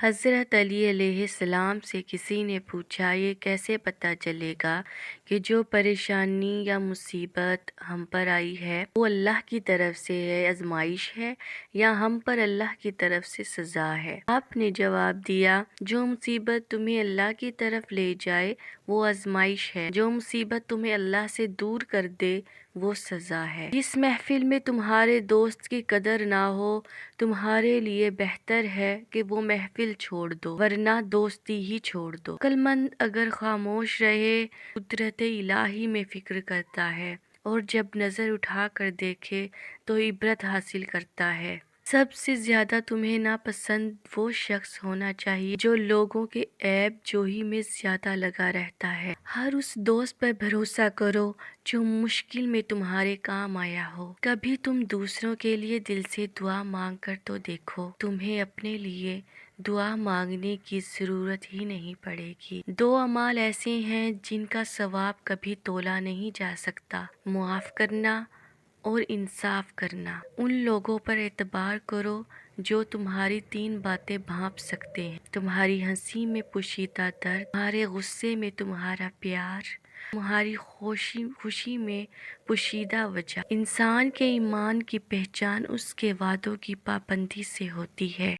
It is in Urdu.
حضرت علی علیہ السلام سے کسی نے پوچھا، یہ کیسے پتہ چلے گا کہ جو پریشانی یا مصیبت ہم پر آئی ہے وہ اللہ کی طرف سے ہے، آزمائش ہے، یا ہم پر اللہ کی طرف سے سزا ہے؟ آپ نے جواب دیا، جو مصیبت تمہیں اللہ کی طرف لے جائے وہ آزمائش ہے، جو مصیبت تمہیں اللہ سے دور کر دے وہ سزا ہے۔ جس محفل میں تمہارے دوست کی قدر نہ ہو، تمہارے لیے بہتر ہے کہ وہ محفل چھوڑ دو، ورنہ دوستی ہی چھوڑ دو۔ عقل مند اگر خاموش رہے، قدرت الہی میں فکر کرتا ہے، اور جب نظر اٹھا کر دیکھے تو عبرت حاصل کرتا ہے۔ سب سے زیادہ تمہیں ناپسند وہ شخص ہونا چاہیے جو لوگوں کے عیب جوہی میں زیادہ لگا رہتا ہے۔ ہر اس دوست پر بھروسہ کرو جو مشکل میں تمہارے کام آیا ہو۔ کبھی تم دوسروں کے لیے دل سے دعا مانگ کر تو دیکھو، تمہیں اپنے لیے دعا مانگنے کی ضرورت ہی نہیں پڑے گی۔ دو اعمال ایسے ہیں جن کا ثواب کبھی تولا نہیں جا سکتا: معاف کرنا اور انصاف کرنا۔ ان لوگوں پر اعتبار کرو جو تمہاری تین باتیں بھانپ سکتے ہیں: تمہاری ہنسی میں پوشیدہ درد، تمہارے غصے میں تمہارا پیار، تمہاری خوشی میں پوشیدہ وجہ۔ انسان کے ایمان کی پہچان اس کے وعدوں کی پابندی سے ہوتی ہے۔